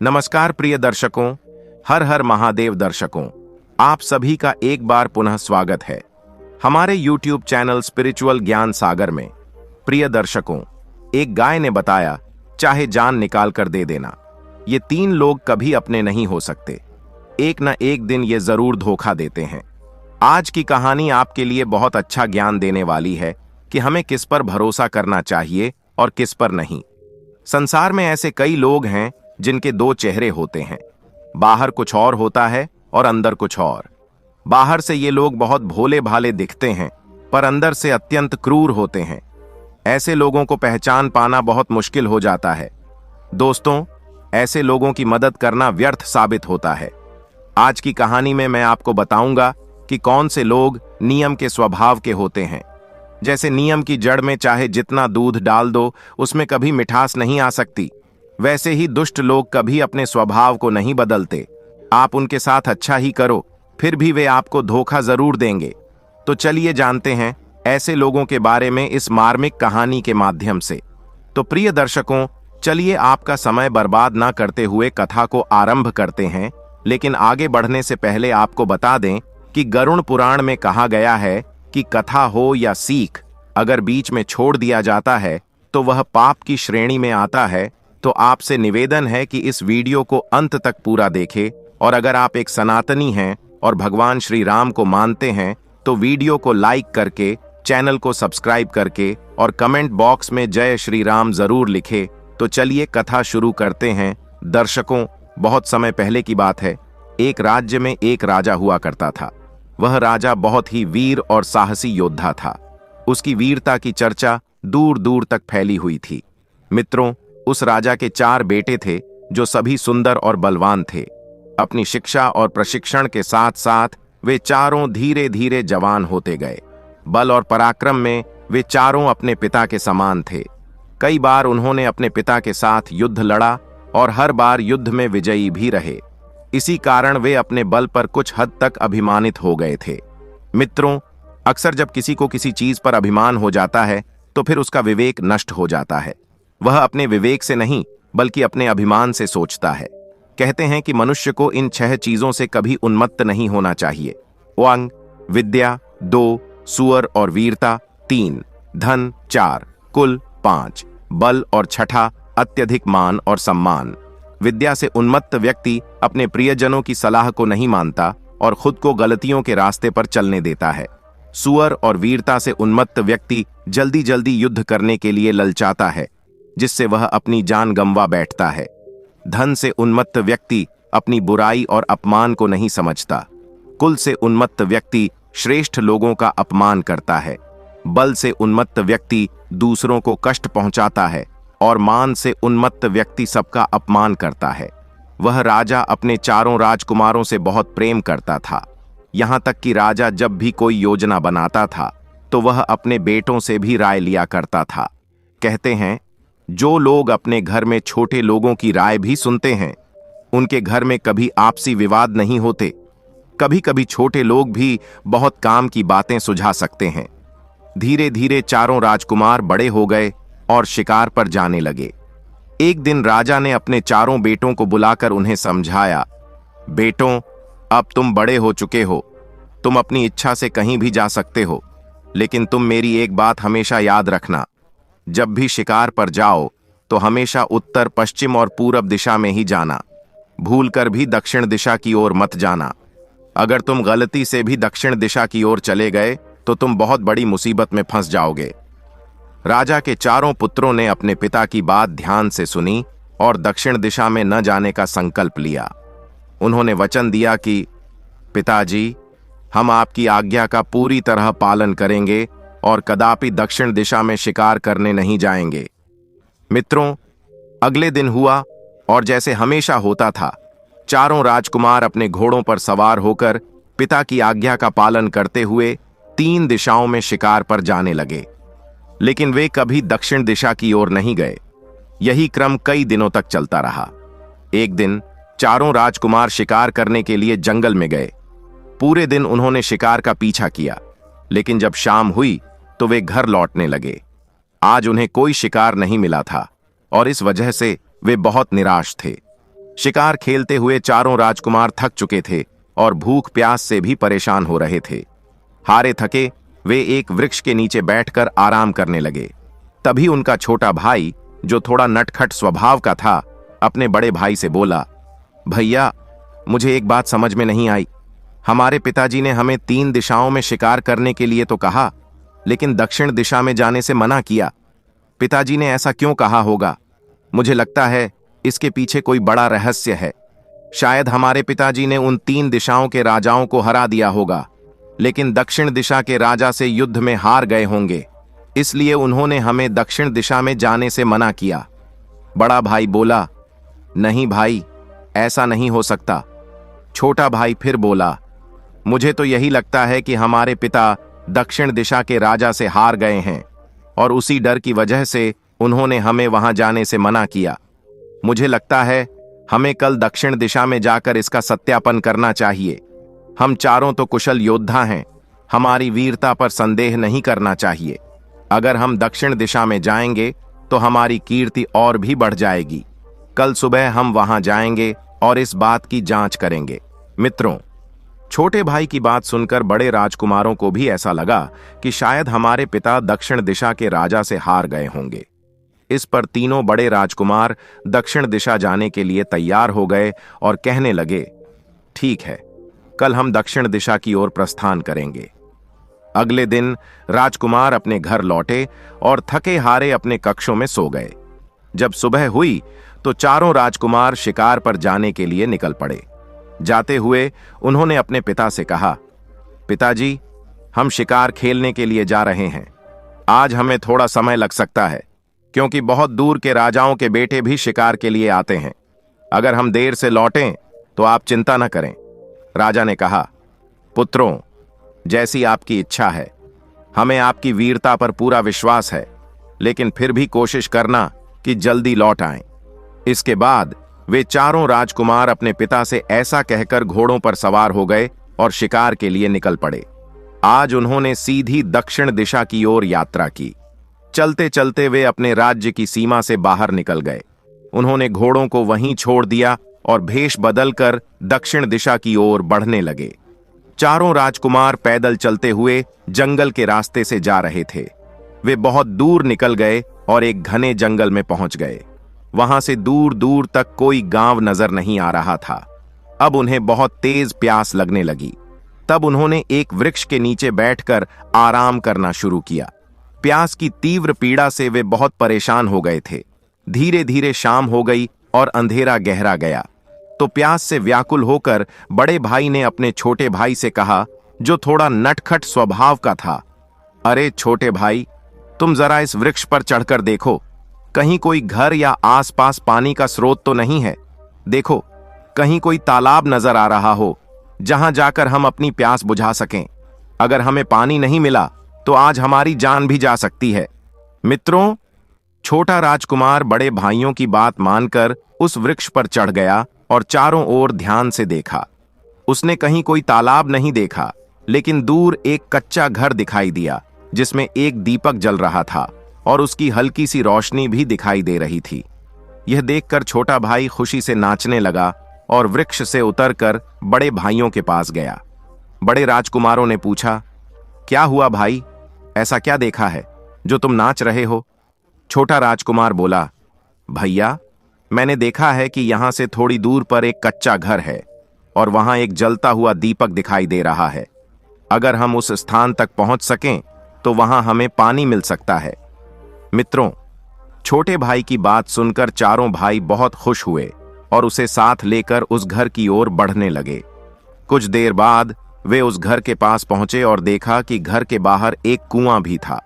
नमस्कार प्रिय दर्शकों, हर हर महादेव दर्शकों, आप सभी का एक बार पुनः स्वागत है हमारे YouTube चैनल स्पिरिचुअल ज्ञान सागर में। प्रिय दर्शकों, एक गाय ने बताया, चाहे जान निकाल कर दे देना, ये तीन लोग कभी अपने नहीं हो सकते। एक न एक दिन ये जरूर धोखा देते हैं। आज की कहानी आपके लिए बहुत अच्छा ज्ञान देने वाली है कि हमें किस पर भरोसा करना चाहिए और किस पर नहीं। संसार में ऐसे कई लोग हैं जिनके दो चेहरे होते हैं, बाहर कुछ और होता है और अंदर कुछ और। बाहर से ये लोग बहुत भोले भाले दिखते हैं, पर अंदर से अत्यंत क्रूर होते हैं। ऐसे लोगों को पहचान पाना बहुत मुश्किल हो जाता है। दोस्तों, ऐसे लोगों की मदद करना व्यर्थ साबित होता है। आज की कहानी में मैं आपको बताऊंगा कि कौन से लोग नियम के स्वभाव के होते हैं। जैसे नियम की जड़ में चाहे जितना दूध डाल दो, उसमें कभी मिठास नहीं आ सकती, वैसे ही दुष्ट लोग कभी अपने स्वभाव को नहीं बदलते। आप उनके साथ अच्छा ही करो, फिर भी वे आपको धोखा जरूर देंगे। तो चलिए जानते हैं ऐसे लोगों के बारे में इस मार्मिक कहानी के माध्यम से। तो प्रिय दर्शकों, चलिए आपका समय बर्बाद ना करते हुए कथा को आरंभ करते हैं। लेकिन आगे बढ़ने से पहले आपको बता दें कि गरुड़ पुराण में कहा गया है कि कथा हो या सीख, अगर बीच में छोड़ दिया जाता है तो वह पाप की श्रेणी में आता है। तो आपसे निवेदन है कि इस वीडियो को अंत तक पूरा देखें, और अगर आप एक सनातनी हैं और भगवान श्री राम को मानते हैं तो वीडियो को लाइक करके, चैनल को सब्सक्राइब करके और कमेंट बॉक्स में जय श्री राम जरूर लिखें। तो चलिए कथा शुरू करते हैं। दर्शकों, बहुत समय पहले की बात है। एक राज्य में एक राजा हुआ करता था। वह राजा बहुत ही वीर और साहसी योद्धा था। उसकी वीरता की चर्चा दूर दूर तक फैली हुई थी। मित्रों, उस राजा के 4 बेटे थे जो सभी सुंदर और बलवान थे। अपनी शिक्षा और प्रशिक्षण के साथ साथ वे चारों धीरे धीरे जवान होते गए। बल और पराक्रम में वे चारों अपने पिता के समान थे। कई बार उन्होंने अपने पिता के साथ युद्ध लड़ा और हर बार युद्ध में विजयी भी रहे। इसी कारण वे अपने बल पर कुछ हद तक अभिमानित हो गए थे। मित्रों, अक्सर जब किसी को किसी चीज पर अभिमान हो जाता है तो फिर उसका विवेक नष्ट हो जाता है। वह अपने विवेक से नहीं बल्कि अपने अभिमान से सोचता है। कहते हैं कि मनुष्य को इन 6 चीजों से कभी उन्मत्त नहीं होना चाहिए। वांग, विद्या 2, सुअर और वीरता 3, धन 4, कुल 5, बल और 6 अत्यधिक मान और सम्मान। विद्या से उन्मत्त व्यक्ति अपने प्रियजनों की सलाह को नहीं मानता और खुद को गलतियों के रास्ते पर चलने देता है। सुअर और वीरता से उन्मत्त व्यक्ति जल्दी जल्दी युद्ध करने के लिए ललचाता है, जिससे वह अपनी जान गंवा बैठता है। धन से उन्मत्त व्यक्ति अपनी बुराई और अपमान को नहीं समझता। कुल से उन्मत्त व्यक्ति श्रेष्ठ लोगों का अपमान करता है। बल से उन्मत्त व्यक्ति दूसरों को कष्ट पहुंचाता है और मान से उन्मत्त व्यक्ति सबका अपमान करता है। वह राजा अपने चारों राजकुमारों से बहुत प्रेम करता था। यहां तक कि राजा जब भी कोई योजना बनाता था तो वह अपने बेटों से भी राय लिया करता था। कहते हैं, जो लोग अपने घर में छोटे लोगों की राय भी सुनते हैं, उनके घर में कभी आपसी विवाद नहीं होते। कभी कभी छोटे लोग भी बहुत काम की बातें सुझा सकते हैं। धीरे धीरे चारों राजकुमार बड़े हो गए और शिकार पर जाने लगे। एक दिन राजा ने अपने चारों बेटों को बुलाकर उन्हें समझाया, बेटों, अब तुम बड़े हो चुके हो, तुम अपनी इच्छा से कहीं भी जा सकते हो, लेकिन तुम मेरी एक बात हमेशा याद रखना, जब भी शिकार पर जाओ तो हमेशा उत्तर, पश्चिम और पूरब दिशा में ही जाना। भूलकर भी दक्षिण दिशा की ओर मत जाना। अगर तुम गलती से भी दक्षिण दिशा की ओर चले गए तो तुम बहुत बड़ी मुसीबत में फंस जाओगे। राजा के चारों पुत्रों ने अपने पिता की बात ध्यान से सुनी और दक्षिण दिशा में न जाने का संकल्प लिया। उन्होंने वचन दिया कि पिताजी, हम आपकी आज्ञा का पूरी तरह पालन करेंगे और कदापि दक्षिण दिशा में शिकार करने नहीं जाएंगे। मित्रों, अगले दिन हुआ और जैसे हमेशा होता था, चारों राजकुमार अपने घोड़ों पर सवार होकर पिता की आज्ञा का पालन करते हुए 3 दिशाओं में शिकार पर जाने लगे। लेकिन वे कभी दक्षिण दिशा की ओर नहीं गए। यही क्रम कई दिनों तक चलता रहा। एक दिन चारों राजकुमार शिकार करने के लिए जंगल में गए। पूरे दिन उन्होंने शिकार का पीछा किया, लेकिन जब शाम हुई तो वे घर लौटने लगे। आज उन्हें कोई शिकार नहीं मिला था और इस वजह से वे बहुत निराश थे। शिकार खेलते हुए चारों राजकुमार थक चुके थे और भूख प्यास से भी परेशान हो रहे थे। हारे थके वे एक वृक्ष के नीचे बैठकर आराम करने लगे। तभी उनका छोटा भाई, जो थोड़ा नटखट स्वभाव का था, अपने बड़े भाई से बोला, भैया, मुझे एक बात समझ में नहीं आई। हमारे पिताजी ने हमें 3 दिशाओं में शिकार करने के लिए तो कहा, लेकिन दक्षिण दिशा में जाने से मना किया। पिताजी ने ऐसा क्यों कहा होगा? मुझे लगता है इसके पीछे कोई बड़ा रहस्य है। शायद हमारे पिताजी ने उन 3 दिशाओं के राजाओं को हरा दिया होगा, लेकिन दक्षिण दिशा के राजा से युद्ध में हार गए होंगे, इसलिए उन्होंने हमें दक्षिण दिशा में जाने से मना किया। बड़ा भाई बोला, नहीं भाई, ऐसा नहीं हो सकता। छोटा भाई फिर बोला, मुझे तो यही लगता है कि हमारे पिता दक्षिण दिशा के राजा से हार गए हैं और उसी डर की वजह से उन्होंने हमें वहां जाने से मना किया। मुझे लगता है हमें कल दक्षिण दिशा में जाकर इसका सत्यापन करना चाहिए। हम चारों तो कुशल योद्धा हैं, हमारी वीरता पर संदेह नहीं करना चाहिए। अगर हम दक्षिण दिशा में जाएंगे तो हमारी कीर्ति और भी बढ़ जाएगी। कल सुबह हम वहां जाएंगे और इस बात की जांच करेंगे। मित्रों, छोटे भाई की बात सुनकर बड़े राजकुमारों को भी ऐसा लगा कि शायद हमारे पिता दक्षिण दिशा के राजा से हार गए होंगे। इस पर तीनों बड़े राजकुमार दक्षिण दिशा जाने के लिए तैयार हो गए और कहने लगे, ठीक है, कल हम दक्षिण दिशा की ओर प्रस्थान करेंगे। अगले दिन राजकुमार अपने घर लौटे और थके हारे अपने कक्षों में सो गए। जब सुबह हुई तो चारों राजकुमार शिकार पर जाने के लिए निकल पड़े। जाते हुए उन्होंने अपने पिता से कहा, पिताजी, हम शिकार खेलने के लिए जा रहे हैं। आज हमें थोड़ा समय लग सकता है, क्योंकि बहुत दूर के राजाओं के बेटे भी शिकार के लिए आते हैं। अगर हम देर से लौटें तो आप चिंता न करें। राजा ने कहा, पुत्रों, जैसी आपकी इच्छा है। हमें आपकी वीरता पर पूरा विश्वास है, लेकिन फिर भी कोशिश करना कि जल्दी लौट आएं। इसके बाद वे चारों राजकुमार अपने पिता से ऐसा कहकर घोड़ों पर सवार हो गए और शिकार के लिए निकल पड़े। आज उन्होंने सीधी दक्षिण दिशा की ओर यात्रा की। चलते चलते वे अपने राज्य की सीमा से बाहर निकल गए। उन्होंने घोड़ों को वहीं छोड़ दिया और भेष बदलकर दक्षिण दिशा की ओर बढ़ने लगे। चारों राजकुमार पैदल चलते हुए जंगल के रास्ते से जा रहे थे। वे बहुत दूर निकल गए और एक घने जंगल में पहुंच गए। वहां से दूर दूर तक कोई गांव नजर नहीं आ रहा था। अब उन्हें बहुत तेज प्यास लगने लगी। तब उन्होंने एक वृक्ष के नीचे बैठकर आराम करना शुरू किया। प्यास की तीव्र पीड़ा से वे बहुत परेशान हो गए थे। धीरे धीरे शाम हो गई और अंधेरा गहरा गया। तो प्यास से व्याकुल होकर बड़े भाई ने अपने छोटे भाई से कहा, जो थोड़ा नटखट स्वभाव का था, अरे छोटे भाई, तुम जरा इस वृक्ष पर चढ़कर देखो, कहीं कोई घर या आसपास पानी का स्रोत तो नहीं है। देखो, कहीं कोई तालाब नजर आ रहा हो जहां जाकर हम अपनी प्यास बुझा सकें। अगर हमें पानी नहीं मिला तो आज हमारी जान भी जा सकती है। मित्रों, छोटा राजकुमार बड़े भाइयों की बात मानकर उस वृक्ष पर चढ़ गया और चारों ओर ध्यान से देखा। उसने कहीं कोई तालाब नहीं देखा, लेकिन दूर एक कच्चा घर दिखाई दिया जिसमें एक दीपक जल रहा था और उसकी हल्की सी रोशनी भी दिखाई दे रही थी। यह देखकर छोटा भाई खुशी से नाचने लगा और वृक्ष से उतरकर बड़े भाइयों के पास गया। बड़े राजकुमारों ने पूछा, क्या हुआ भाई, ऐसा क्या देखा है जो तुम नाच रहे हो? छोटा राजकुमार बोला, भैया, मैंने देखा है कि यहां से थोड़ी दूर पर एक कच्चा घर है और वहां एक जलता हुआ दीपक दिखाई दे रहा है। अगर हम उस स्थान तक पहुंच सकें तो वहां हमें पानी मिल सकता है। मित्रों, छोटे भाई की बात सुनकर चारों भाई बहुत खुश हुए और उसे साथ लेकर उस घर की ओर बढ़ने लगे। कुछ देर बाद वे उस घर के पास पहुंचे और देखा कि घर के बाहर एक कुआं भी था।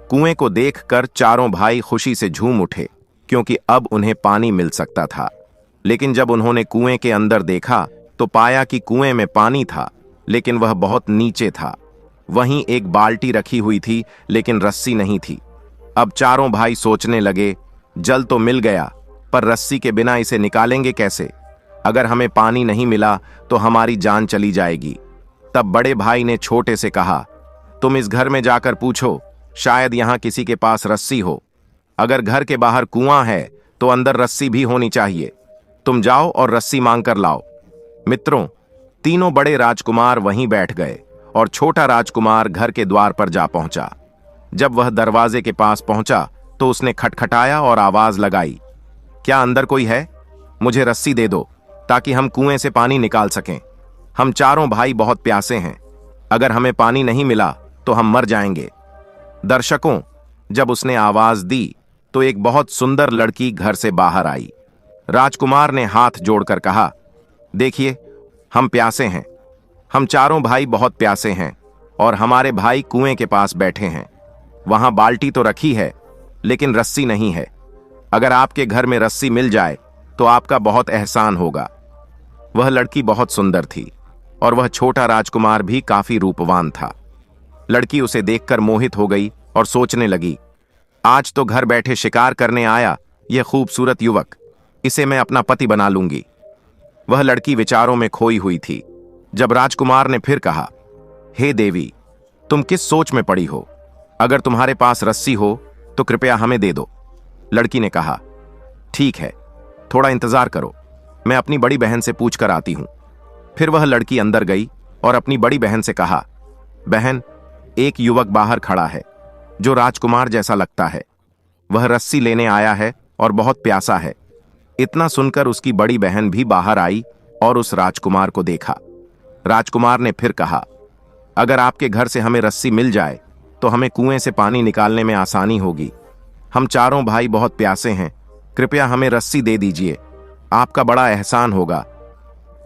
कुएं को देखकर चारों भाई खुशी से झूम उठे, क्योंकि अब उन्हें पानी मिल सकता था। लेकिन जब उन्होंने कुएं के अंदर देखा तो पाया कि कुएं में पानी था, लेकिन वह बहुत नीचे था। वहीं एक बाल्टी रखी हुई थी, लेकिन रस्सी नहीं थी। अब चारों भाई सोचने लगे, जल तो मिल गया, पर रस्सी के बिना इसे निकालेंगे कैसे? अगर हमें पानी नहीं मिला तो हमारी जान चली जाएगी। तब बड़े भाई ने छोटे से कहा, तुम इस घर में जाकर पूछो, शायद यहां किसी के पास रस्सी हो। अगर घर के बाहर कुआं है तो अंदर रस्सी भी होनी चाहिए। तुम जाओ और रस्सी मांग कर लाओ। मित्रों, तीनों बड़े राजकुमार वहीं बैठ गए और छोटा राजकुमार घर के द्वार पर जा पहुंचा। जब वह दरवाजे के पास पहुंचा तो उसने खटखटाया और आवाज लगाई, क्या अंदर कोई है? मुझे रस्सी दे दो ताकि हम कुएं से पानी निकाल सकें। हम चारों भाई बहुत प्यासे हैं। अगर हमें पानी नहीं मिला तो हम मर जाएंगे। दर्शकों, जब उसने आवाज दी तो एक बहुत सुंदर लड़की घर से बाहर आई। राजकुमार ने हाथ जोड़कर कहा, देखिए, हम प्यासे हैं। हम चारों भाई बहुत प्यासे हैं और हमारे भाई कुएं के पास बैठे हैं। वहां बाल्टी तो रखी है लेकिन रस्सी नहीं है। अगर आपके घर में रस्सी मिल जाए तो आपका बहुत एहसान होगा। वह लड़की बहुत सुंदर थी और वह छोटा राजकुमार भी काफी रूपवान था। लड़की उसे देखकर मोहित हो गई और सोचने लगी, आज तो घर बैठे शिकार करने आया यह खूबसूरत युवक, इसे मैं अपना पति बना लूंगी। वह लड़की विचारों में खोई हुई थी जब राजकुमार ने फिर कहा, हे देवी, तुम किस सोच में पड़ी हो? अगर तुम्हारे पास रस्सी हो तो कृपया हमें दे दो। लड़की ने कहा, ठीक है, थोड़ा इंतजार करो, मैं अपनी बड़ी बहन से पूछ कर आती हूं। फिर वह लड़की अंदर गई और अपनी बड़ी बहन से कहा, बहन, एक युवक बाहर खड़ा है जो राजकुमार जैसा लगता है। वह रस्सी लेने आया है और बहुत प्यासा है। इतना सुनकर उसकी बड़ी बहन भी बाहर आई और उस राजकुमार को देखा। राजकुमार ने फिर कहा, अगर आपके घर से हमें रस्सी मिल जाए तो हमें कुएं से पानी निकालने में आसानी होगी। हम चारों भाई बहुत प्यासे हैं, कृपया हमें रस्सी दे दीजिए, आपका बड़ा एहसान होगा।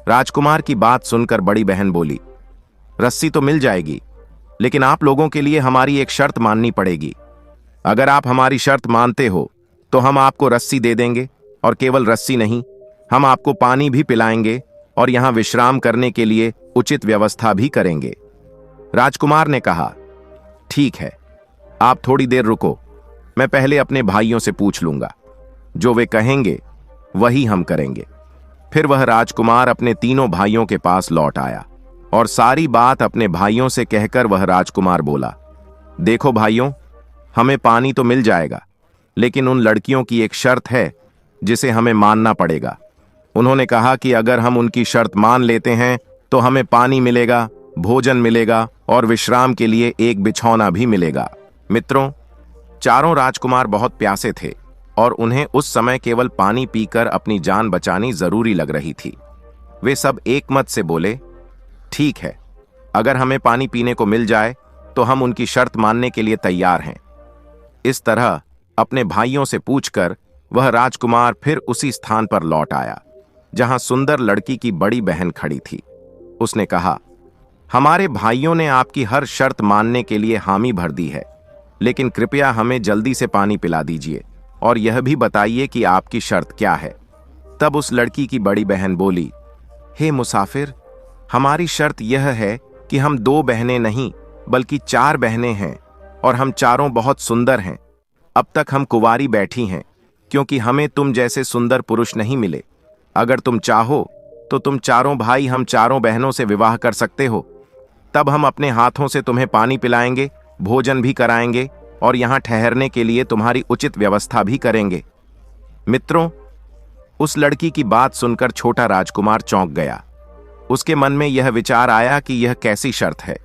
राजकुमार की बात सुनकर बड़ी बहन बोली, रस्सी तो मिल जाएगी, लेकिन आप लोगों के लिए हमारी एक शर्त माननी पड़ेगी। अगर आप हमारी शर्त मानते हो तो हम आपको रस्सी दे देंगे, और केवल रस्सी नहीं, हम आपको पानी भी पिलाएंगे और यहां विश्राम करने के लिए उचित व्यवस्था भी करेंगे। राजकुमार ने कहा, ठीक है, आप थोड़ी देर रुको, मैं पहले अपने भाइयों से पूछ लूंगा, जो वे कहेंगे वही हम करेंगे। फिर वह राजकुमार अपने तीनों भाइयों के पास लौट आया और सारी बात अपने भाइयों से कहकर वह राजकुमार बोला, देखो भाइयों, हमें पानी तो मिल जाएगा, लेकिन उन लड़कियों की एक शर्त है जिसे हमें मानना पड़ेगा। उन्होंने कहा कि अगर हम उनकी शर्त मान लेते हैं तो हमें पानी मिलेगा, भोजन मिलेगा और विश्राम के लिए एक बिछौना भी मिलेगा। मित्रों, चारों राजकुमार बहुत प्यासे थे और उन्हें उस समय केवल पानी पीकर अपनी जान बचानी जरूरी लग रही थी। वे सब एक मत से बोले, ठीक है, अगर हमें पानी पीने को मिल जाए तो हम उनकी शर्त मानने के लिए तैयार हैं। इस तरह अपने भाइयों से पूछकर वह राजकुमार फिर उसी स्थान पर लौट आया जहां सुंदर लड़की की बड़ी बहन खड़ी थी। उसने कहा, हमारे भाइयों ने आपकी हर शर्त मानने के लिए हामी भर दी है, लेकिन कृपया हमें जल्दी से पानी पिला दीजिए और यह भी बताइए कि आपकी शर्त क्या है। तब उस लड़की की बड़ी बहन बोली, हे मुसाफिर, हमारी शर्त यह है कि हम 2 बहनें नहीं बल्कि 4 बहनें हैं और हम चारों बहुत सुंदर हैं। अब तक हम कुंवारी बैठी हैं क्योंकि हमें तुम जैसे सुंदर पुरुष नहीं मिले। अगर तुम चाहो तो तुम चारों भाई हम चारों बहनों से विवाह कर सकते हो। तब हम अपने हाथों से तुम्हें पानी पिलाएंगे, भोजन भी कराएंगे और यहां ठहरने के लिए तुम्हारी उचित व्यवस्था भी करेंगे। मित्रों, उस लड़की की बात सुनकर छोटा राजकुमार चौंक गया। उसके मन में यह विचार आया कि यह कैसी शर्त है?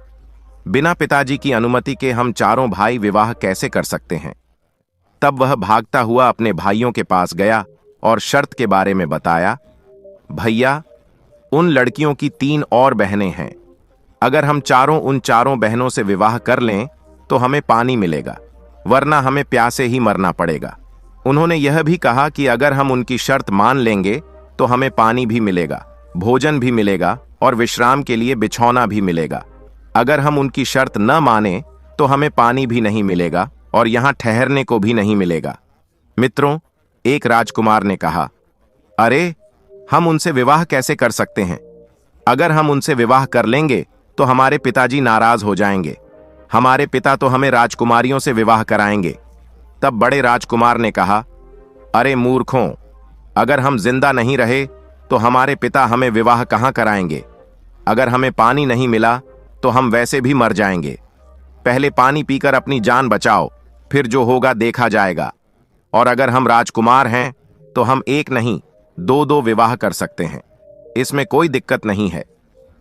बिना पिताजी की अनुमति के हम चारों भाई विवाह कैसे कर सकते हैं? तब वह भागता हुआ अपने भाइयों के पास गया और शर्त के बारे में बताया, भैया, उन लड़कियों की 3 और बहनें हैं। अगर हम चारों उन चारों बहनों से विवाह कर लें तो हमें पानी मिलेगा, वरना हमें प्यासे ही मरना पड़ेगा। उन्होंने यह भी कहा कि अगर हम उनकी शर्त मान लेंगे तो हमें पानी भी मिलेगा, भोजन भी मिलेगा और विश्राम के लिए बिछौना भी मिलेगा। अगर हम उनकी शर्त न माने तो हमें पानी भी नहीं मिलेगा और यहां ठहरने को भी नहीं मिलेगा। मित्रों, एक राजकुमार ने कहा, अरे, हम उनसे विवाह कैसे कर सकते हैं? अगर हम उनसे विवाह कर लेंगे तो हमारे पिताजी नाराज हो जाएंगे। हमारे पिता तो हमें राजकुमारियों से विवाह कराएंगे। तब बड़े राजकुमार ने कहा, अरे मूर्खों, अगर हम जिंदा नहीं रहे तो हमारे पिता हमें विवाह कहां कराएंगे? अगर हमें पानी नहीं मिला तो हम वैसे भी मर जाएंगे। पहले पानी पीकर अपनी जान बचाओ, फिर जो होगा देखा जाएगा। और अगर हम राजकुमार हैं तो हम 1 नहीं दो दो विवाह कर सकते हैं, इसमें कोई दिक्कत नहीं है।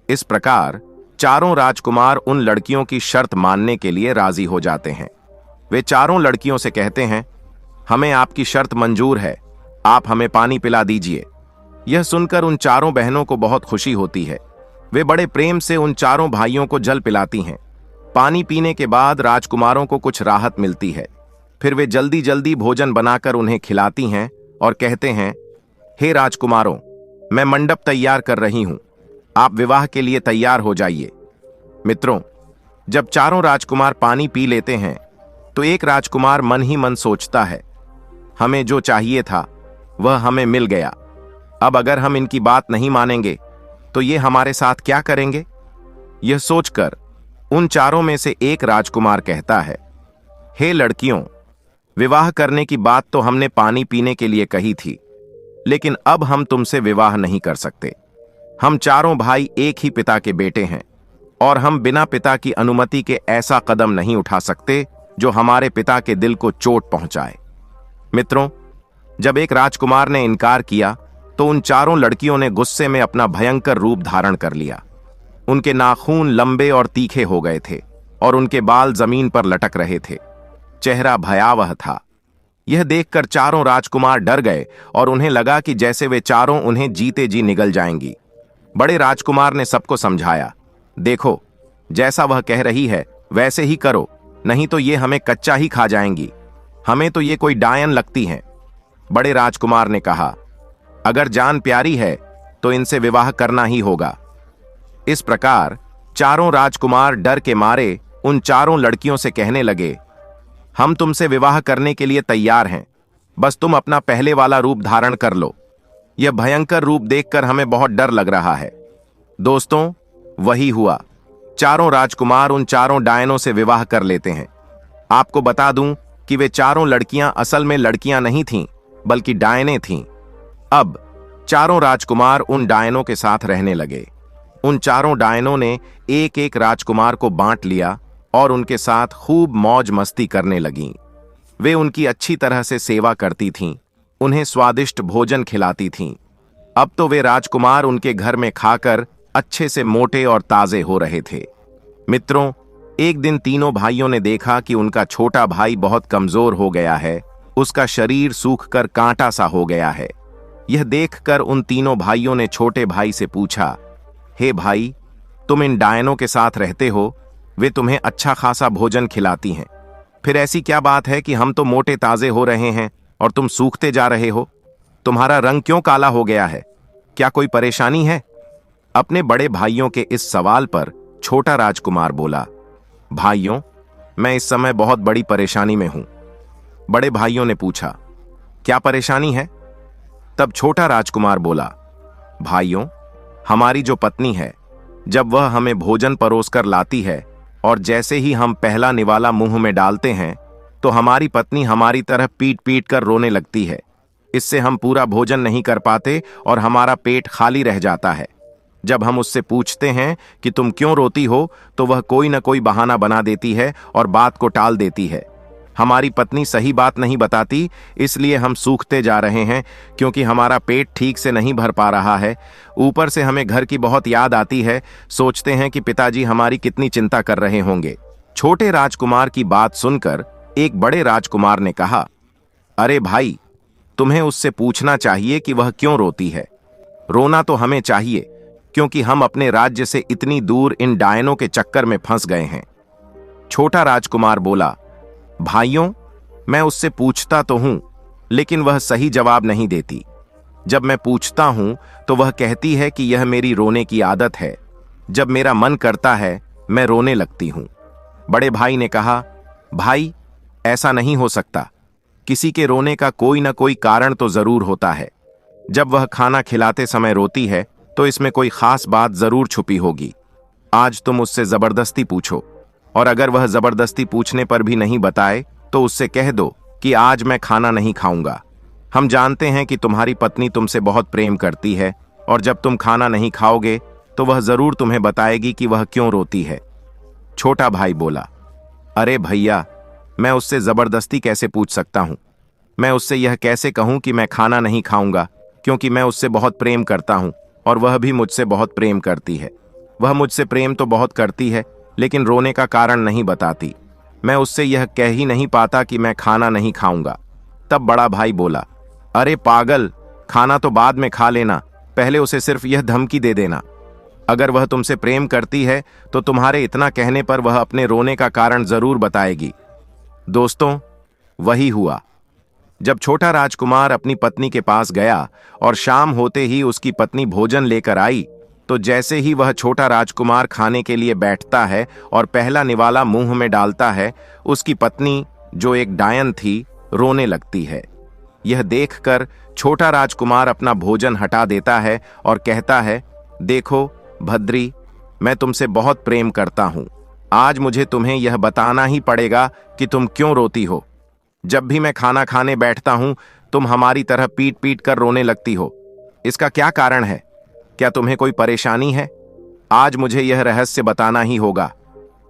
इस प्रकार चारों राजकुमार उन लड़कियों की शर्त मानने के लिए राजी हो जाते हैं। वे चारों लड़कियों से कहते हैं, हमें आपकी शर्त मंजूर है, आप हमें पानी पिला दीजिए। यह सुनकर उन चारों बहनों को बहुत खुशी होती है। वे बड़े प्रेम से उन चारों भाइयों को जल पिलाती हैं। पानी पीने के बाद राजकुमारों को कुछ राहत मिलती है। फिर वे जल्दी जल्दी भोजन बनाकर उन्हें खिलाती हैं और कहते हैं, हे राजकुमारों, मैं मंडप तैयार कर रही हूं, आप विवाह के लिए तैयार हो जाइए। मित्रों, जब चारों राजकुमार पानी पी लेते हैं तो एक राजकुमार मन ही मन सोचता है, हमें जो चाहिए था वह हमें मिल गया। अब अगर हम इनकी बात नहीं मानेंगे तो ये हमारे साथ क्या करेंगे? यह सोचकर उन चारों में से एक राजकुमार कहता है, हे लड़कियों, विवाह करने की बात तो हमने पानी पीने के लिए कही थी, लेकिन अब हम तुमसे विवाह नहीं कर सकते। हम चारों भाई एक ही पिता के बेटे हैं और हम बिना पिता की अनुमति के ऐसा कदम नहीं उठा सकते जो हमारे पिता के दिल को चोट पहुंचाए। मित्रों, जब एक राजकुमार ने इनकार किया तो उन चारों लड़कियों ने गुस्से में अपना भयंकर रूप धारण कर लिया। उनके नाखून लंबे और तीखे हो गए थे और उनके बाल जमीन पर लटक रहे थे। चेहरा भयावह था। यह देखकर चारों राजकुमार डर गए और उन्हें लगा कि जैसे वे चारों उन्हें जीते जी निगल जाएंगी। बड़े राजकुमार ने सबको समझाया, देखो, जैसा वह कह रही है वैसे ही करो, नहीं तो ये हमें कच्चा ही खा जाएंगी। हमें तो ये कोई डायन लगती हैं। बड़े राजकुमार ने कहा, अगर जान प्यारी है तो इनसे विवाह करना ही होगा। इस प्रकार चारों राजकुमार डर के मारे उन चारों लड़कियों से कहने लगे, हम तुमसे विवाह करने के लिए तैयार हैं, बस तुम अपना पहले वाला रूप धारण कर लो। यह भयंकर रूप देखकर हमें बहुत डर लग रहा है। दोस्तों, वही हुआ। चारों राजकुमार उन चारों डायनों से विवाह कर लेते हैं। आपको बता दूं कि वे चारों लड़कियां असल में लड़कियां नहीं थीं, बल्कि डायने थीं। अब चारों राजकुमार उन डायनों के साथ रहने लगे। उन चारों डायनों ने एक एक राजकुमार को बांट लिया और उनके साथ खूब मौज मस्ती करने लगीं। वे उनकी अच्छी तरह से सेवा करती थीं, उन्हें स्वादिष्ट भोजन खिलाती थीं। अब तो वे राजकुमार उनके घर में खाकर अच्छे से मोटे और ताजे हो रहे थे। मित्रों, एक दिन तीनों भाइयों ने देखा कि उनका छोटा भाई बहुत कमजोर हो गया है। उसका शरीर सूखकर कांटा सा हो गया है। यह देखकर उन तीनों भाइयों ने छोटे भाई से पूछा, हे भाई, तुम इन डायनों के साथ रहते हो, वे तुम्हें अच्छा खासा भोजन खिलाती हैं, फिर ऐसी क्या बात है कि हम तो मोटे ताजे हो रहे हैं और तुम सूखते जा रहे हो? तुम्हारा रंग क्यों काला हो गया है? क्या कोई परेशानी है? अपने बड़े भाइयों के इस सवाल पर छोटा राजकुमार बोला, भाइयों, मैं इस समय बहुत बड़ी परेशानी में हूं। बड़े भाइयों ने पूछा, क्या परेशानी है? तब छोटा राजकुमार बोला, भाइयों, हमारी जो पत्नी है, जब वह हमें भोजन परोसकर लाती है और जैसे ही हम पहला निवाला मुंह में डालते हैं तो हमारी पत्नी हमारी तरह पीट पीट कर रोने लगती है। इससे हम पूरा भोजन नहीं कर पाते और हमारा पेट खाली रह जाता है। जब हम उससे पूछते हैं कि तुम क्यों रोती हो तो वह कोई न कोई बहाना बना देती है और बात को टाल देती है। हमारी पत्नी सही बात नहीं बताती, इसलिए हम सूखते जा रहे हैं, क्योंकि हमारा पेट ठीक से नहीं भर पा रहा है। ऊपर से हमें घर की बहुत याद आती है। सोचते हैं कि पिताजी हमारी कितनी चिंता कर रहे होंगे। छोटे राजकुमार की बात सुनकर एक बड़े राजकुमार ने कहा, अरे भाई, तुम्हें उससे पूछना चाहिए कि वह क्यों रोती है। रोना तो हमें चाहिए, क्योंकि हम अपने राज्य से इतनी दूर इन डायनों के चक्कर में फंस गए हैं। छोटा राजकुमार बोला, भाइयों, मैं उससे पूछता तो हूं, लेकिन वह सही जवाब नहीं देती। जब मैं पूछता हूं तो वह कहती है कि यह मेरी रोने की आदत है। जब मेरा मन करता है मैं रोने लगती हूं। बड़े भाई ने कहा, भाई, ऐसा नहीं हो सकता। किसी के रोने का कोई ना कोई कारण तो जरूर होता है। जब वह खाना खिलाते समय रोती है तो इसमें कोई खास बात जरूर छुपी होगी। आज तुम उससे जबरदस्ती पूछो, और अगर वह जबरदस्ती पूछने पर भी नहीं बताए तो उससे कह दो कि आज मैं खाना नहीं खाऊंगा। हम जानते हैं कि तुम्हारी पत्नी तुमसे बहुत प्रेम करती है, और जब तुम खाना नहीं खाओगे तो वह जरूर तुम्हें बताएगी कि वह क्यों रोती है। छोटा भाई बोला, अरे भैया, मैं उससे जबरदस्ती कैसे पूछ सकता हूं? मैं उससे यह कैसे कहूं कि मैं खाना नहीं खाऊंगा? क्योंकि मैं उससे बहुत प्रेम करता हूँ और वह भी मुझसे बहुत प्रेम करती है। वह मुझसे प्रेम तो बहुत करती है, लेकिन रोने का कारण नहीं बताती। मैं उससे यह कह ही नहीं पाता कि मैं खाना नहीं खाऊंगा। तब बड़ा भाई बोला, अरे पागल, खाना तो बाद में खा लेना, पहले उसे सिर्फ यह धमकी दे देना। अगर वह तुमसे प्रेम करती है तो तुम्हारे इतना कहने पर वह अपने रोने का कारण जरूर बताएगी। दोस्तों, वही हुआ। जब छोटा राजकुमार अपनी पत्नी के पास गया और शाम होते ही उसकी पत्नी भोजन लेकर आई, तो जैसे ही वह छोटा राजकुमार खाने के लिए बैठता है और पहला निवाला मुंह में डालता है, उसकी पत्नी, जो एक डायन थी, रोने लगती है। यह देखकर छोटा राजकुमार अपना भोजन हटा देता है और कहता है, देखो भद्री, मैं तुमसे बहुत प्रेम करता हूं। आज मुझे तुम्हें यह बताना ही पड़ेगा कि तुम क्यों रोती हो। जब भी मैं खाना खाने बैठता हूं, तुम हमारी तरह पीट पीट कर रोने लगती हो। इसका क्या कारण है? क्या तुम्हें कोई परेशानी है? आज मुझे यह रहस्य बताना ही होगा।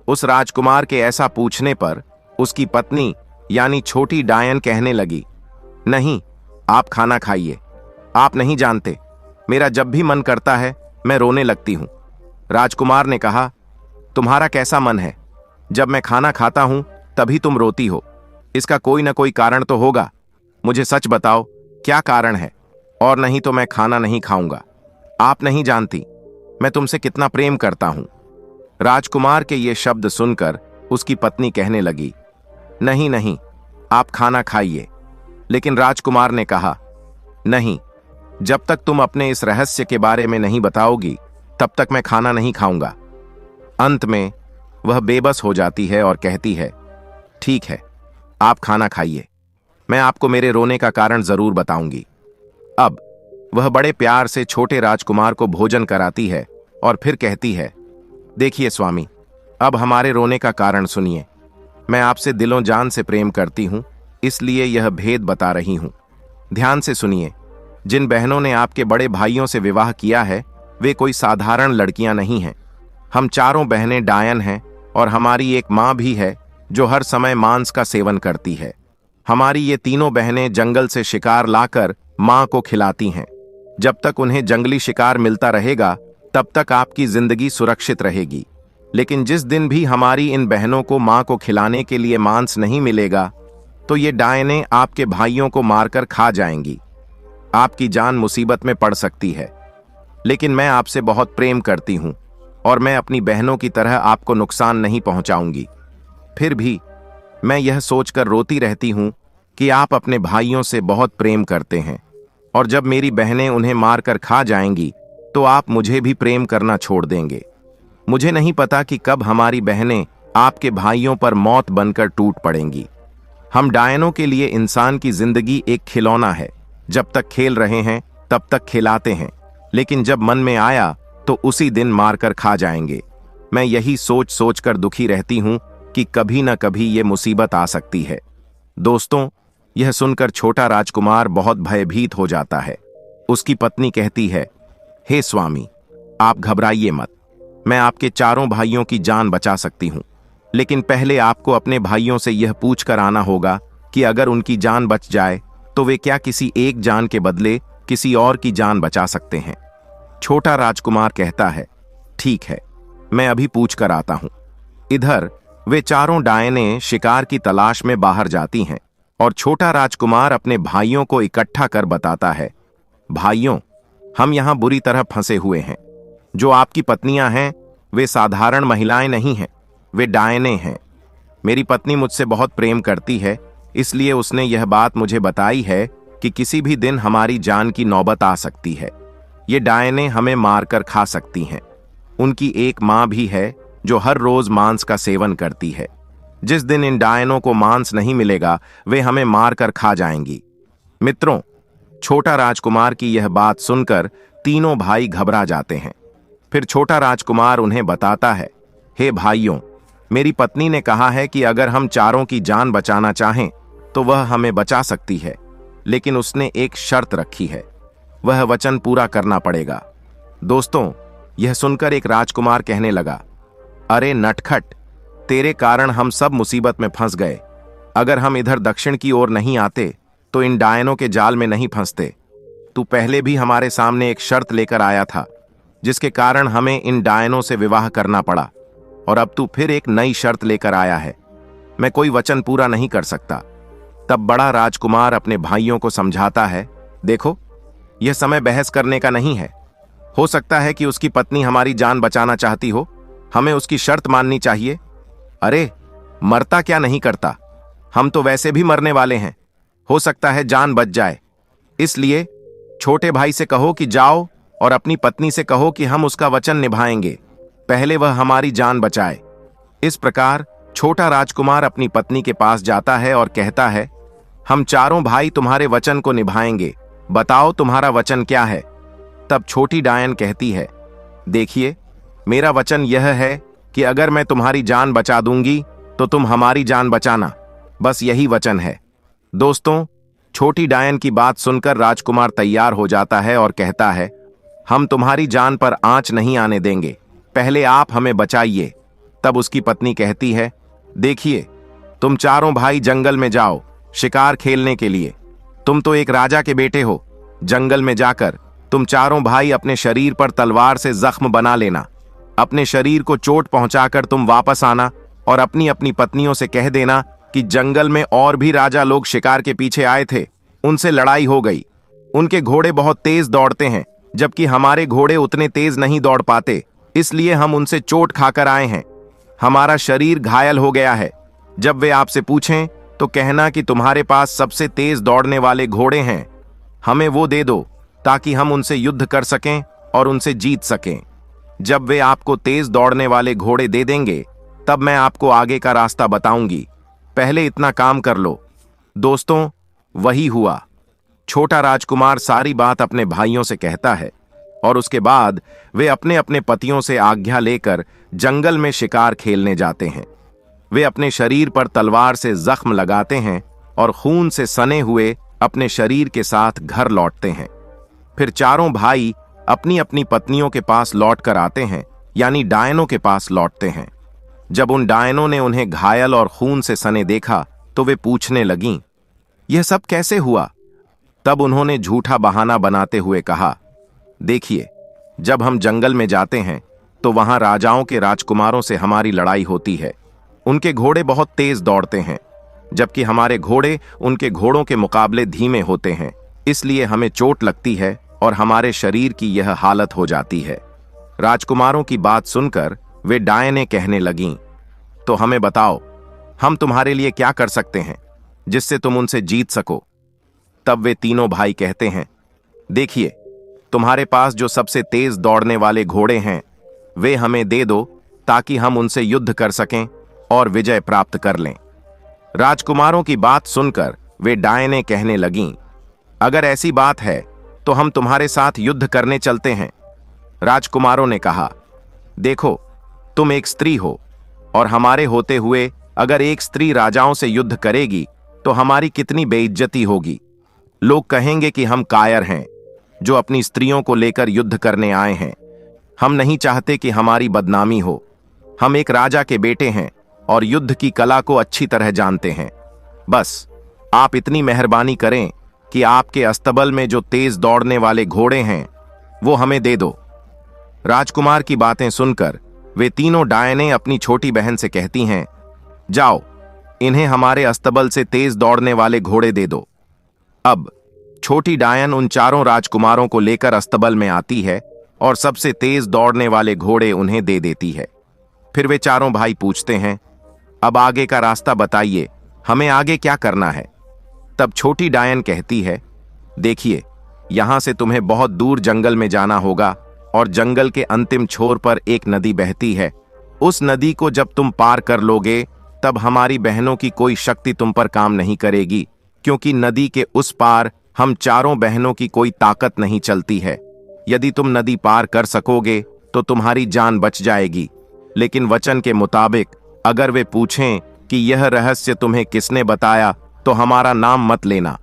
उस राजकुमार के ऐसा पूछने पर उसकी पत्नी यानी छोटी डायन कहने लगी, नहीं, आप खाना खाइए। आप नहीं जानते, मेरा जब भी मन करता है मैं रोने लगती हूं। राजकुमार ने कहा, तुम्हारा कैसा मन है? जब मैं खाना खाता हूं तभी तुम रोती हो। इसका कोई ना कोई कारण तो होगा। मुझे सच बताओ, क्या कारण है? और नहीं तो मैं खाना नहीं खाऊंगा। आप नहीं जानती मैं तुमसे कितना प्रेम करता हूं। राजकुमार के ये शब्द सुनकर उसकी पत्नी कहने लगी, नहीं नहीं, आप खाना खाइए। लेकिन राजकुमार ने कहा, नहीं, जब तक तुम अपने इस रहस्य के बारे में नहीं बताओगी तब तक मैं खाना नहीं खाऊंगा। अंत में वह बेबस हो जाती है और कहती है, ठीक है, आप खाना खाइए, मैं आपको मेरे रोने का कारण जरूर बताऊंगी। अब वह बड़े प्यार से छोटे राजकुमार को भोजन कराती है और फिर कहती है, देखिए स्वामी, अब हमारे रोने का कारण सुनिए। मैं आपसे दिलों जान से प्रेम करती हूं, इसलिए यह भेद बता रही हूं। ध्यान से सुनिए। जिन बहनों ने आपके बड़े भाइयों से विवाह किया है, वे कोई साधारण लड़कियां नहीं हैं। हम चारों बहनें डायन हैं और हमारी एक माँ भी है जो हर समय मांस का सेवन करती है। हमारी ये तीनों बहनें जंगल से शिकार लाकर माँ को खिलाती हैं। जब तक उन्हें जंगली शिकार मिलता रहेगा तब तक आपकी जिंदगी सुरक्षित रहेगी। लेकिन जिस दिन भी हमारी इन बहनों को माँ को खिलाने के लिए मांस नहीं मिलेगा, तो ये डायनें आपके भाइयों को मारकर खा जाएंगी। आपकी जान मुसीबत में पड़ सकती है। लेकिन मैं आपसे बहुत प्रेम करती हूं और मैं अपनी बहनों की तरह आपको नुकसान नहीं पहुंचाऊंगी। फिर भी मैं यह सोचकर रोती रहती हूं कि आप अपने भाइयों से बहुत प्रेम करते हैं और जब मेरी बहनें उन्हें मारकर खा जाएंगी तो आप मुझे भी प्रेम करना छोड़ देंगे। मुझे नहीं पता कि कब हमारी बहनें आपके भाइयों पर मौत बनकर टूट पड़ेंगी। हम डायनों के लिए इंसान की जिंदगी एक खिलौना है। जब तक खेल रहे हैं तब तक खिलाते हैं, लेकिन जब मन में आया तो उसी दिन मारकर खा जाएंगे। मैं यही सोच सोच कर दुखी रहती हूं कि कभी न कभी ये मुसीबत आ सकती है। दोस्तों, यह सुनकर छोटा राजकुमार बहुत भयभीत हो जाता है। उसकी पत्नी कहती है, हे स्वामी, आप घबराइए मत, मैं आपके चारों भाइयों की जान बचा सकती हूं। लेकिन पहले आपको अपने भाइयों से यह पूछ कर आना होगा कि अगर उनकी जान बच जाए तो वे क्या किसी एक जान के बदले किसी और की जान बचा सकते हैं। छोटा राजकुमार कहता है, ठीक है, मैं अभी पूछ कर आता हूं। इधर वे चारों डायनें शिकार की तलाश में बाहर जाती हैं और छोटा राजकुमार अपने भाइयों को इकट्ठा कर बताता है, भाइयों, हम यहां बुरी तरह फंसे हुए हैं। जो आपकी पत्नियां हैं वे साधारण महिलाएं नहीं हैं, वे डायनें हैं। मेरी पत्नी मुझसे बहुत प्रेम करती है, इसलिए उसने यह बात मुझे बताई है कि किसी भी दिन हमारी जान की नौबत आ सकती है। ये डायनें हमें मारकर खा सकती हैं। उनकी एक माँ भी है जो हर रोज मांस का सेवन करती है। जिस दिन इन डायनों को मांस नहीं मिलेगा वे हमें मारकर खा जाएंगी। मित्रों, छोटा राजकुमार की यह बात सुनकर तीनों भाई घबरा जाते हैं। फिर छोटा राजकुमार उन्हें बताता है, हे भाइयों, मेरी पत्नी ने कहा है कि अगर हम चारों की जान बचाना चाहें तो वह हमें बचा सकती है, लेकिन उसने एक शर्त रखी है, वह वचन पूरा करना पड़ेगा। दोस्तों, यह सुनकर एक राजकुमार कहने लगा, अरे नटखट, तेरे कारण हम सब मुसीबत में फंस गए। अगर हम इधर दक्षिण की ओर नहीं आते तो इन डायनों के जाल में नहीं फंसते। तू पहले भी हमारे सामने एक शर्त लेकर आया था, जिसके कारण हमें इन डायनों से विवाह करना पड़ा, और अब तू फिर एक नई शर्त लेकर आया है। मैं कोई वचन पूरा नहीं कर सकता। तब बड़ा राजकुमार अपने भाइयों को समझाता है, देखो, यह समय बहस करने का नहीं है। हो सकता है कि उसकी पत्नी हमारी जान बचाना चाहती हो, हमें उसकी शर्त माननी चाहिए। अरे, मरता क्या नहीं करता, हम तो वैसे भी मरने वाले हैं, हो सकता है जान बच जाए। इसलिए छोटे भाई से कहो कि जाओ और अपनी पत्नी से कहो कि हम उसका वचन निभाएंगे, पहले वह हमारी जान बचाए। इस प्रकार छोटा राजकुमार अपनी पत्नी के पास जाता है और कहता है, हम चारों भाई तुम्हारे वचन को निभाएंगे, बताओ तुम्हारा वचन क्या है। तब छोटी डायन कहती है, देखिए, मेरा वचन यह है कि अगर मैं तुम्हारी जान बचा दूंगी तो तुम हमारी जान बचाना, बस यही वचन है। दोस्तों, छोटी डायन की बात सुनकर राजकुमार तैयार हो जाता है और कहता है, हम तुम्हारी जान पर आंच नहीं आने देंगे, पहले आप हमें बचाइए। तब उसकी पत्नी कहती है, देखिए, तुम चारों भाई जंगल में जाओ शिकार खेलने के लिए। तुम तो एक राजा के बेटे हो। जंगल में जाकर तुम चारों भाई अपने शरीर पर तलवार से जख्म बना लेना। अपने शरीर को चोट पहुंचाकर तुम वापस आना और अपनी अपनी पत्नियों से कह देना कि जंगल में और भी राजा लोग शिकार के पीछे आए थे, उनसे लड़ाई हो गई। उनके घोड़े बहुत तेज दौड़ते हैं, जबकि हमारे घोड़े उतने तेज नहीं दौड़ पाते, इसलिए हम उनसे चोट खाकर आए हैं। हमारा शरीर घायल हो गया है। जब वे आपसे पूछें तो कहना कि तुम्हारे पास सबसे तेज दौड़ने वाले घोड़े हैं, हमें वो दे दो ताकि हम उनसे युद्ध कर सकें और उनसे जीत सकें। जब वे आपको तेज दौड़ने वाले घोड़े दे देंगे, तब मैं आपको आगे का रास्ता बताऊंगी। पहले इतना काम कर लो। दोस्तों, वही हुआ। छोटा राजकुमार सारी बात अपने भाइयों से कहता है और उसके बाद वे अपने अपने पतियों से आज्ञा लेकर जंगल में शिकार खेलने जाते हैं। वे अपने शरीर पर तलवार से जख्म लगाते हैं और खून से सने हुए अपने शरीर के साथ घर लौटते हैं। फिर चारों भाई अपनी अपनी पत्नियों के पास लौट कर आते हैं, यानी डायनों के पास लौटते हैं। जब उन डायनों ने उन्हें घायल और खून से सने देखा तो वे पूछने लगीं, यह सब कैसे हुआ? तब उन्होंने झूठा बहाना बनाते हुए कहा, देखिए, जब हम जंगल में जाते हैं तो वहां राजाओं के राजकुमारों से हमारी लड़ाई होती है। उनके घोड़े बहुत तेज दौड़ते हैं, जबकि हमारे घोड़े उनके घोड़ों के मुकाबले धीमे होते हैं, इसलिए हमें चोट लगती है और हमारे शरीर की यह हालत हो जाती है। राजकुमारों की बात सुनकर वे डायनें कहने लगीं, तो हमें बताओ, हम तुम्हारे लिए क्या कर सकते हैं जिससे तुम उनसे जीत सको। तब वे तीनों भाई कहते हैं, देखिए, तुम्हारे पास जो सबसे तेज दौड़ने वाले घोड़े हैं वे हमें दे दो ताकि हम उनसे युद्ध कर सकें और विजय प्राप्त कर लें। राजकुमारों की बात सुनकर वे डायनें कहने लगीं, अगर ऐसी बात है तो हम तुम्हारे साथ युद्ध करने चलते हैं। राजकुमारों ने कहा, देखो, तुम एक स्त्री हो और हमारे होते हुए अगर एक स्त्री राजाओं से युद्ध करेगी तो हमारी कितनी बेइज्जती होगी। लोग कहेंगे कि हम कायर हैं जो अपनी स्त्रियों को लेकर युद्ध करने आए हैं। हम नहीं चाहते कि हमारी बदनामी हो। हम एक राजा के बेटे हैं और युद्ध की कला को अच्छी तरह जानते हैं। बस आप इतनी मेहरबानी करें कि आपके अस्तबल में जो तेज दौड़ने वाले घोड़े हैं वो हमें दे दो। राजकुमार की बातें सुनकर वे तीनों डायनें अपनी छोटी बहन से कहती हैं, जाओ, इन्हें हमारे अस्तबल से तेज दौड़ने वाले घोड़े दे दो। अब छोटी डायन उन चारों राजकुमारों को लेकर अस्तबल में आती है और सबसे तेज दौड़ने वाले घोड़े उन्हें दे देती है। फिर वे चारों भाई पूछते हैं, अब आगे का रास्ता बताइए, हमें आगे क्या करना है। तब छोटी डायन कहती है, देखिए, यहां से तुम्हें बहुत दूर जंगल में जाना होगा और जंगल के अंतिम छोर पर एक नदी बहती है। उस नदी को जब तुम पार कर लोगे तब हमारी बहनों की कोई शक्ति तुम पर काम नहीं करेगी, क्योंकि नदी के उस पार हम चारों बहनों की कोई ताकत नहीं चलती है। यदि तुम नदी पार कर सकोगे तो तुम्हारी जान बच जाएगी, लेकिन वचन के मुताबिक अगर वे पूछें कि यह रहस्य तुम्हें किसने बताया तो हमारा नाम मत लेना,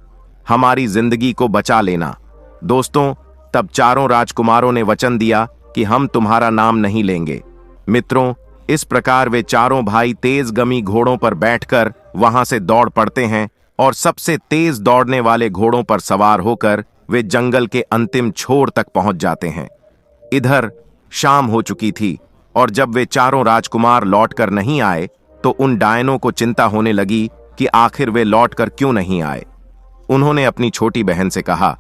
हमारी जिंदगी को बचा लेना। दोस्तों, तब चारों राजकुमारों ने वचन दिया कि हम तुम्हारा नाम नहीं लेंगे। मित्रों, इस प्रकार वे चारों भाई तेजगमी घोड़ों पर बैठकर वहां से दौड़ पड़ते हैं और सबसे तेज दौड़ने वाले घोड़ों पर सवार होकर वे जंगल के अंतिम छोर तक पहुंच जाते हैं। इधर शाम हो चुकी थी और जब वे चारों राजकुमार लौटकर नहीं आए तो उन डायनों को चिंता होने लगी कि आखिर वे लौटकर क्यों नहीं आए। उन्होंने अपनी छोटी बहन से कहा,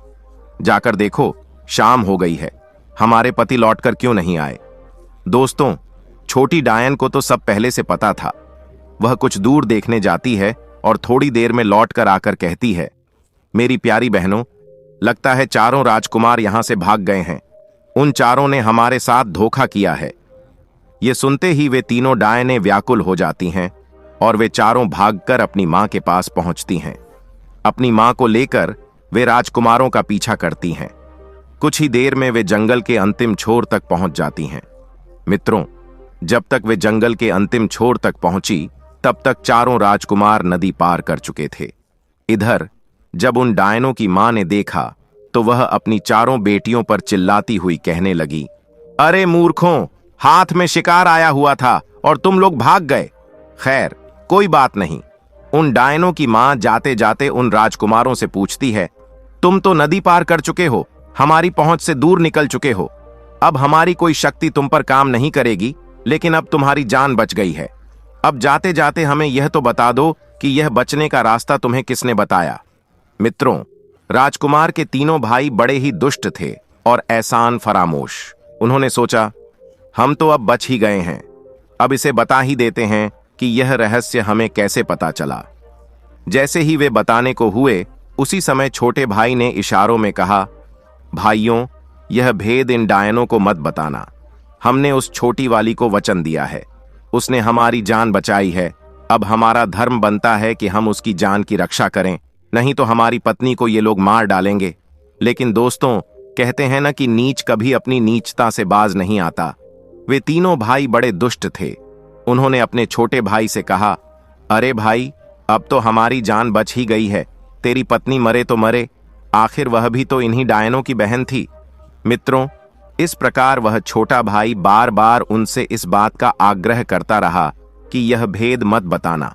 जाकर देखो, शाम हो गई है, हमारे पति लौटकर क्यों नहीं आए। दोस्तों, छोटी डायन को तो सब पहले से पता था। वह कुछ दूर देखने जाती है और थोड़ी देर में लौटकर आकर कहती है, मेरी प्यारी बहनों, लगता है चारों राजकुमार यहां से भाग गए हैं। उन चारों ने हमारे साथ धोखा किया है। ये सुनते ही वे तीनों डायनें व्याकुल हो जाती हैं और वे चारों भागकर अपनी मां के पास पहुंचती हैं। अपनी मां को लेकर वे राजकुमारों का पीछा करती हैं। कुछ ही देर में वे जंगल के अंतिम छोर तक पहुंच जाती हैं। मित्रों, जब तक वे जंगल के अंतिम छोर तक पहुंची तब तक चारों राजकुमार नदी पार कर चुके थे। इधर जब उन डायनों की मां ने देखा तो वह अपनी चारों बेटियों पर चिल्लाती हुई कहने लगी, अरे मूर्खों, हाथ में शिकार आया हुआ था और तुम लोग भाग गए। खैर, कोई बात नहीं। उन डायनों की मां जाते जाते उन राजकुमारों से पूछती है, तुम तो नदी पार कर चुके हो, हमारी पहुंच से दूर निकल चुके हो। अब हमारी कोई शक्ति तुम पर काम नहीं करेगी, लेकिन अब तुम्हारी जान बच गई है। अब जाते जाते हमें यह तो बता दो कि यह बचने का रास्ता तुम्हें किसने बताया। मित्रों, राजकुमार के तीनों भाई बड़े ही दुष्ट थे और एहसान फरामोश। उन्होंने सोचा, हम तो अब बच ही गए हैं, अब इसे बता ही देते हैं कि यह रहस्य हमें कैसे पता चला। जैसे ही वे बताने को हुए उसी समय छोटे भाई ने इशारों में कहा, भाइयों, यह भेद इन डायनों को मत बताना। हमने उस छोटी वाली को वचन दिया है, उसने हमारी जान बचाई है। अब हमारा धर्म बनता है कि हम उसकी जान की रक्षा करें, नहीं तो हमारी पत्नी को ये लोग मार डालेंगे। लेकिन दोस्तों, कहते हैं ना कि नीच कभी अपनी नीचता से बाज नहीं आता। वे तीनों भाई बड़े दुष्ट थे। उन्होंने अपने छोटे भाई से कहा, अरे भाई, अब तो हमारी जान बच ही गई है। तेरी पत्नी मरे तो मरे, आखिर वह भी तो इन्हीं डायनों की बहन थी। मित्रों, इस प्रकार वह छोटा भाई बार बार उनसे इस बात का आग्रह करता रहा कि यह भेद मत बताना,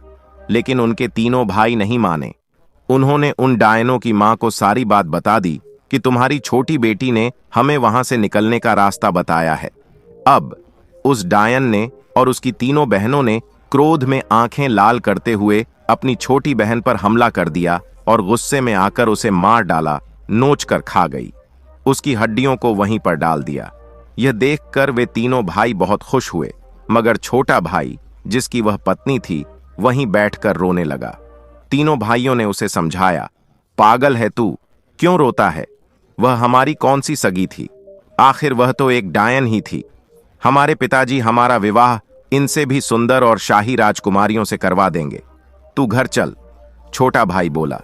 लेकिन उनके तीनों भाई नहीं माने। उन्होंने उन डायनों की मां को सारी बात बता दी कि तुम्हारी छोटी बेटी ने हमें वहां से निकलने का रास्ता बताया है। अब उस डायन ने और उसकी तीनों बहनों ने क्रोध में आंखें लाल करते हुए अपनी छोटी बहन पर हमला कर दिया और गुस्से में आकर उसे मार डाला, नोच कर खा गई। उसकी हड्डियों को वहीं पर डाल दिया। यह देखकर वे तीनों भाई बहुत खुश हुए, मगर छोटा भाई, जिसकी वह पत्नी थी, वहीं बैठकर रोने लगा। तीनों भाइयों ने उसे समझाया, पागल है तू, क्यों रोता है? वह हमारी कौन सी सगी थी? आखिर वह तो एक डायन ही थी। हमारे पिताजी हमारा विवाह इनसे भी सुंदर और शाही राजकुमारियों से करवा देंगे। तू घर चल। छोटा भाई बोला,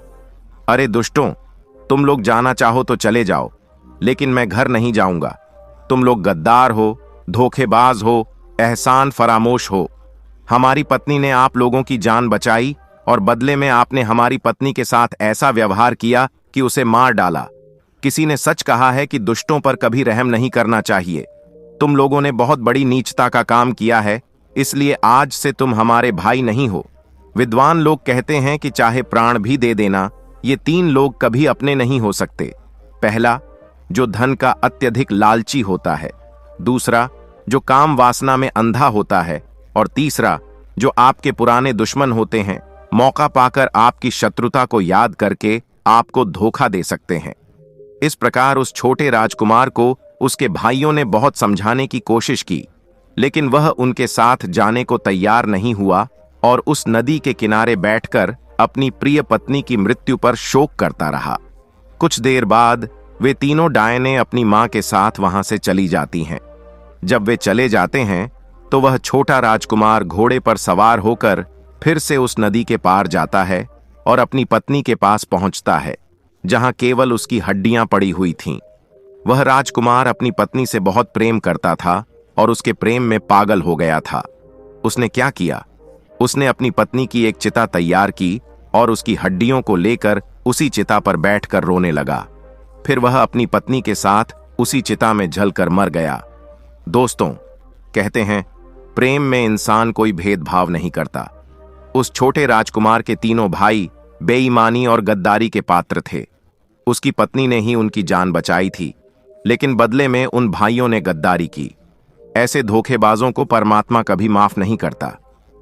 अरे दुष्टों, तुम लोग जाना चाहो तो चले जाओ, लेकिन मैं घर नहीं जाऊंगा। तुम लोग गद्दार हो, धोखेबाज हो, एहसान फरामोश हो। हमारी पत्नी ने आप लोगों की जान बचाई और बदले में आपने हमारी पत्नी के साथ ऐसा व्यवहार किया कि उसे मार डाला। किसी ने सच कहा है कि दुष्टों पर कभी रहम नहीं करना चाहिए। तुम लोगों ने बहुत बड़ी नीचता का काम किया है, इसलिए आज से तुम हमारे भाई नहीं हो। विद्वान लोग कहते हैं कि चाहे प्राण भी दे देना, ये तीन लोग कभी अपने नहीं हो सकते। पहला, जो धन का अत्यधिक लालची होता है। दूसरा, जो काम वासना में अंधा होता है। और तीसरा, जो आपके पुराने दुश्मन होते हैं, मौका पाकर आपकी शत्रुता को याद करके आपको धोखा दे सकते हैं। इस प्रकार उस छोटे राजकुमार को उसके भाइयों ने बहुत समझाने की कोशिश की, लेकिन वह उनके साथ जाने को तैयार नहीं हुआ और उस नदी के किनारे बैठकर अपनी प्रिय पत्नी की मृत्यु पर शोक करता रहा। कुछ देर बाद वे तीनों डायनें अपनी मां के साथ वहां से चली जाती हैं। जब वे चले जाते हैं तो वह छोटा राजकुमार घोड़े पर सवार होकर फिर से उस नदी के पार जाता है और अपनी पत्नी के पास पहुंचता है, जहां केवल उसकी हड्डियां पड़ी हुई थीं। वह राजकुमार अपनी पत्नी से बहुत प्रेम करता था और उसके प्रेम में पागल हो गया था। उसने क्या किया? उसने अपनी पत्नी की एक चिता तैयार की और उसकी हड्डियों को लेकर उसी चिता पर बैठकर रोने लगा। फिर वह अपनी पत्नी के साथ उसी चिता में जलकर मर गया। दोस्तों, कहते हैं, प्रेम में इंसान कोई भेदभाव नहीं करता। उस छोटे राजकुमार के तीनों भाई बेईमानी और गद्दारी के पात्र थे। उसकी पत्नी ने ही उनकी जान बचाई थी, लेकिन बदले में उन भाइयों ने गद्दारी की। ऐसे धोखेबाजों को परमात्मा कभी माफ नहीं करता।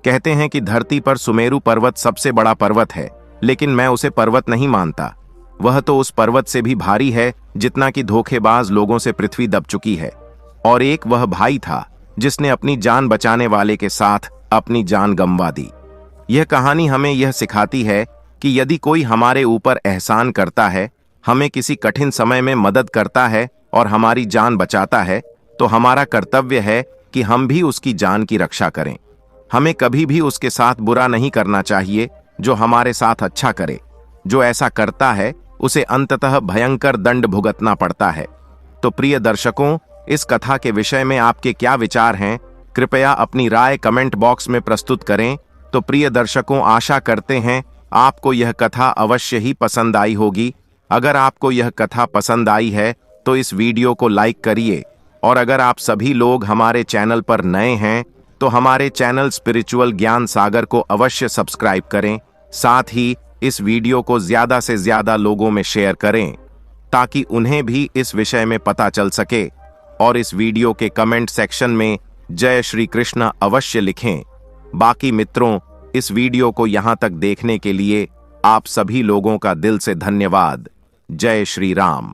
कहते हैं कि धरती पर सुमेरु पर्वत सबसे बड़ा पर्वत है, लेकिन मैं उसे पर्वत नहीं मानता। वह तो उस पर्वत से भी भारी है जितना कि धोखेबाज लोगों से पृथ्वी दब चुकी है। और एक वह भाई था जिसने अपनी जान बचाने वाले के साथ अपनी जान गंवा दी। यह कहानी हमें यह सिखाती है कि यदि कोई हमारे ऊपर एहसान करता है, हमें किसी कठिन समय में मदद करता है और हमारी जान बचाता है, तो हमारा कर्तव्य है कि हम भी उसकी जान की रक्षा करें। हमें कभी भी उसके साथ बुरा नहीं करना चाहिए जो हमारे साथ अच्छा करे। जो ऐसा करता है उसे अंततः भयंकर दंड भुगतना पड़ता है। तो प्रिय दर्शकों, इस कथा के विषय में आपके क्या विचार हैं? कृपया अपनी राय कमेंट बॉक्स में प्रस्तुत करें। तो प्रिय दर्शकों, आशा करते हैं आपको यह कथा अवश्य ही पसंद आई होगी। अगर आपको यह कथा पसंद आई है तो इस वीडियो को लाइक करिए, और अगर आप सभी लोग हमारे चैनल पर नए हैं तो हमारे चैनल स्पिरिचुअल ज्ञान सागर को अवश्य सब्सक्राइब करें। साथ ही इस वीडियो को ज्यादा से ज्यादा लोगों में शेयर करें ताकि उन्हें भी इस विषय में पता चल सके। और इस वीडियो के कमेंट सेक्शन में जय श्री कृष्ण अवश्य लिखें। बाकी मित्रों, इस वीडियो को यहां तक देखने के लिए आप सभी लोगों का दिल से धन्यवाद। जय श्री राम।